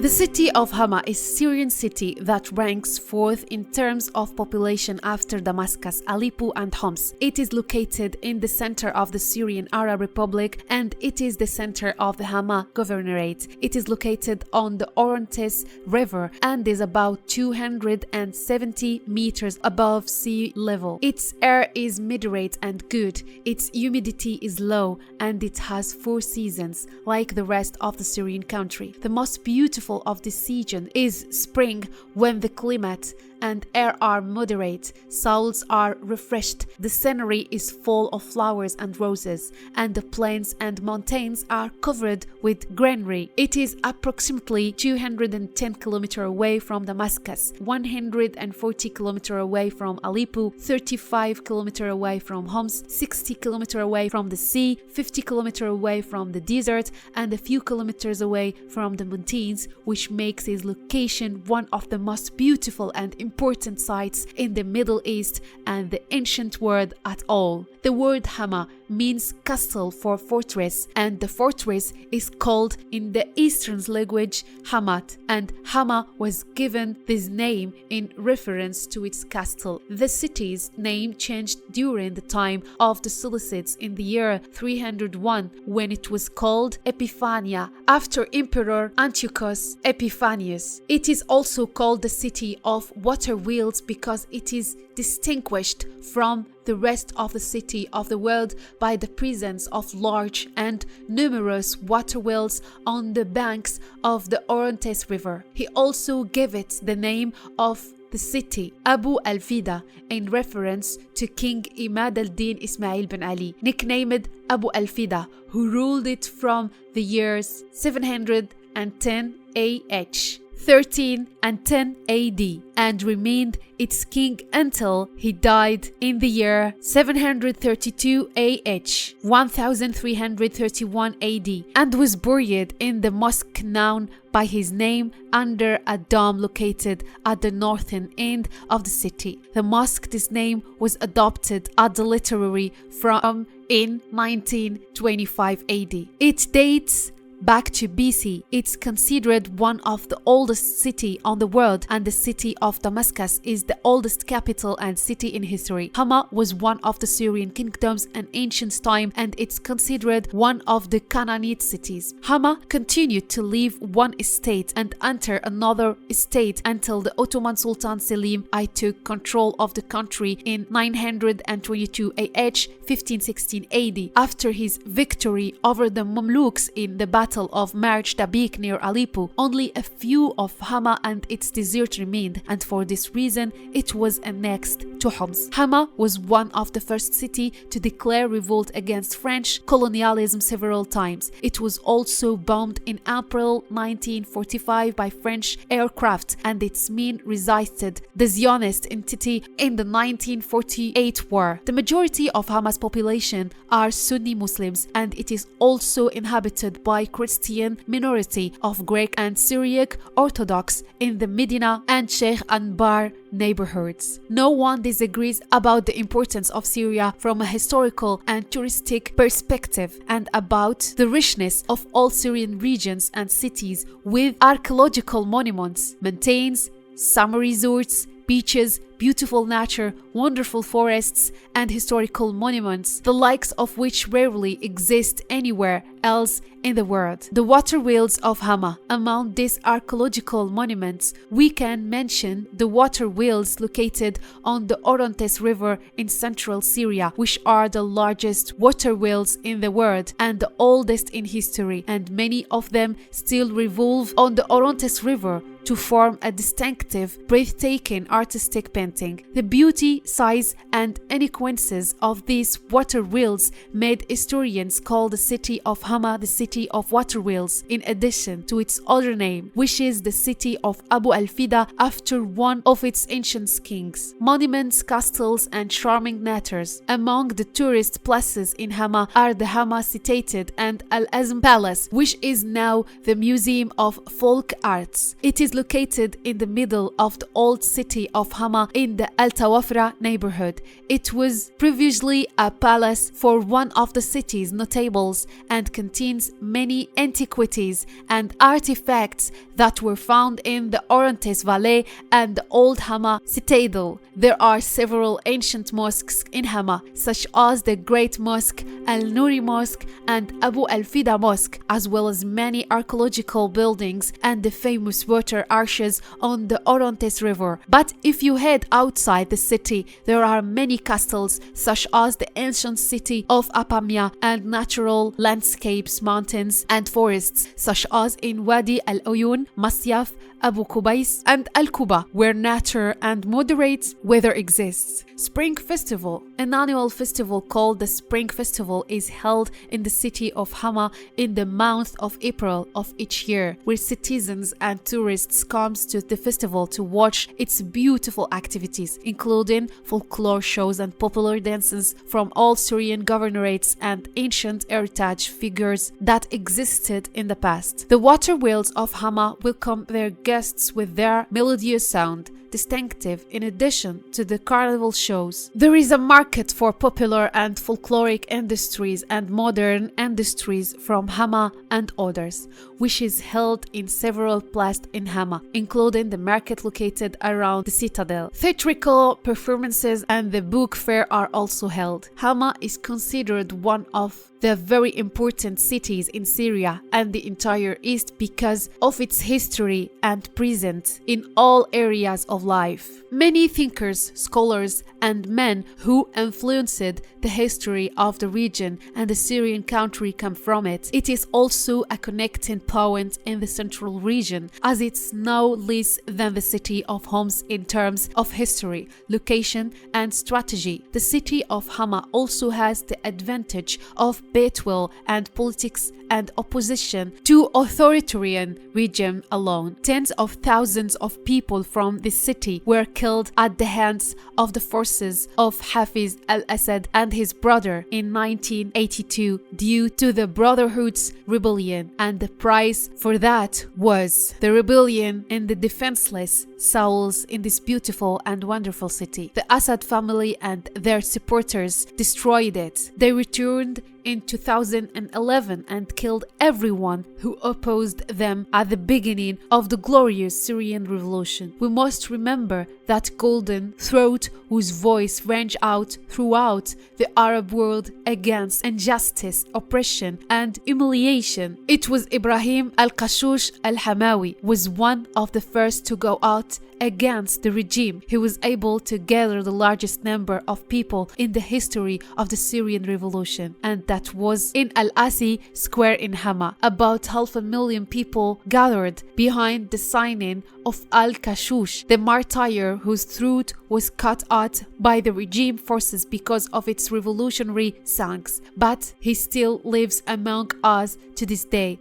The city of Hama is a Syrian city that ranks fourth in terms of population after Damascus, Aleppo and Homs. It is located in the center of the Syrian Arab Republic and it is the center of the Hama Governorate. It is located on the Orontes River and is about 270 meters above sea level. Its air is moderate and good. Its humidity is low and it has 4 seasons like the rest of the Syrian country. The most beautiful of this season is spring when the climate and air are moderate, souls are refreshed, the scenery is full of flowers and roses, and the plains and mountains are covered with greenery. It is approximately 210 km away from Damascus, 140 km away from Aleppo, 35 km away from Homs, 60 km away from the sea, 50 km away from the desert, and a few kilometers away from the mountains, which makes its location one of the most beautiful and important sites in the Middle East and the ancient world at all. The word Hama means castle for fortress, and the fortress is called in the Eastern language Hamat, and Hama was given this name in reference to its castle. The city's name changed during the time of the Seleucids in the year 301 when it was called Epiphania after Emperor Antiochus Epiphanes. It is also called the city of water wheels because it is distinguished from the rest of the city of the world by the presence of large and numerous water wheels on the banks of the Orontes River. He also gave it the name of the city Abu al-Fida in reference to King Imad al-Din Ismail bin Ali, nicknamed Abu al-Fida, who ruled it from the years 710 AH 13 and 10 AD and remained its king until he died in the year 732 AH 1331 AD and was buried in the mosque known by his name under a dome located at the northern end of the city. The mosque's name was adopted as the literary from in 1925 AD. It dates back to BC. It's considered one of the oldest city on the world, and the city of Damascus is the oldest capital and city in history. Hama was one of the Syrian kingdoms in ancient time, and it's considered one of the Canaanite cities. Hama continued to leave one state and enter another state until the Ottoman Sultan Selim I took control of the country in 922 AH 1516 AD after his victory over the Mamluks in the Battle of Marj Tabik near Aleppo. Only a few of Hama and its desert remained, and for this reason it was annexed to Homs. Hama was one of the first cities to declare revolt against French colonialism several times. It was also bombed in April 1945 by French aircraft, and its men resisted the Zionist entity in the 1948 war. The majority of Hama's population are Sunni Muslims, and it is also inhabited by Christian minority of Greek and Syriac Orthodox in the Medina and Sheikh Anbar neighborhoods. No one disagrees about the importance of Syria from a historical and touristic perspective and about the richness of all Syrian regions and cities with archaeological monuments, mountains, summer resorts, beaches, beautiful nature, wonderful forests, and historical monuments, the likes of which rarely exist anywhere else in the world. The water wheels of Hama. Among these archaeological monuments, we can mention the water wheels located on the Orontes River in central Syria, which are the largest water wheels in the world and the oldest in history, and many of them still revolve on the Orontes River to form a distinctive, breathtaking artistic painting. The beauty, size, and eloquences of these water wheels made historians call the city of Hama the city of water wheels, in addition to its other name, which is the city of Abu al-Fida after one of its ancient kings. Monuments, castles, and charming natures. Among the tourist places in Hama are the Hama City and Al-Azm Palace, which is now the Museum of Folk Arts. It is located in the middle of the old city of Hama. in the Al Tawafra neighborhood. It was previously a palace for one of the city's notables and contains many antiquities and artifacts that were found in the Orontes Valley and the old Hama Citadel. There are several ancient mosques in Hama, such as the Great Mosque, Al Nuri Mosque, and Abu Al Fida Mosque, as well as many archaeological buildings and the famous water arches on the Orontes River. But if you head outside the city, there are many castles, such as the ancient city of Apamia, and natural landscapes, mountains, and forests, such as in Wadi Al Uyun, Masyaf, Abu Kubais, and Al Kuba, where nature and moderate weather exists. Spring Festival. An annual festival called the Spring Festival is held in the city of Hama in the month of April of each year, where citizens and tourists come to the festival to watch its beautiful activities, including folklore shows and popular dances from all Syrian governorates and ancient heritage figures that existed in the past. The water wheels of Hama welcome their guests with their melodious sound, distinctive in addition to the carnival shows. There is a market for popular and folkloric industries and modern industries from Hama and others, which is held in several places in Hama, including the market located around the citadel. Theatrical performances and the book fair are also held. Hama is considered one of the very important cities in Syria and the entire East because of its history and presence in all areas of life. Many thinkers, scholars, and men who influenced the history of the region and the Syrian country come from it. It is also a connecting point in the central region, as it's now less than the city of Homs in terms of history, location, and strategy. The city of Hama also has the advantage of goodwill and politics and opposition to authoritarian regime alone. Tens of thousands of people from the city were killed at the hands of the forces of Hafiz al-Assad and his brother in 1982 due to the Brotherhood's rebellion, and the price for that was the rebellion in the defenseless souls in this beautiful and wonderful city. The Assad family and their supporters destroyed it. They returned in 2011 and killed everyone who opposed them at the beginning of the glorious Syrian revolution. We must remember that golden throat whose voice rang out throughout the Arab world against injustice, oppression, and humiliation. It was Ibrahim al-Qashush al-Hamawi was one of the first to go out against the regime. He was able to gather the largest number of people in the history of the Syrian revolution, and that was in Al-Asi Square in Hama. About 500,000 people gathered behind the signing of Al-Qashush, the martyr whose throat was cut out by the regime forces because of its revolutionary songs, but he still lives among us to this day.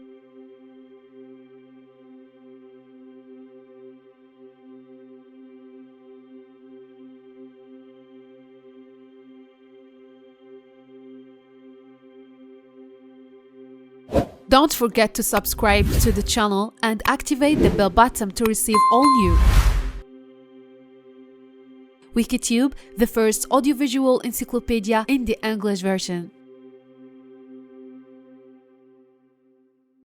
Don't forget to subscribe to the channel and activate the bell button to receive all new. Wikitube, the first audiovisual encyclopedia in the English version.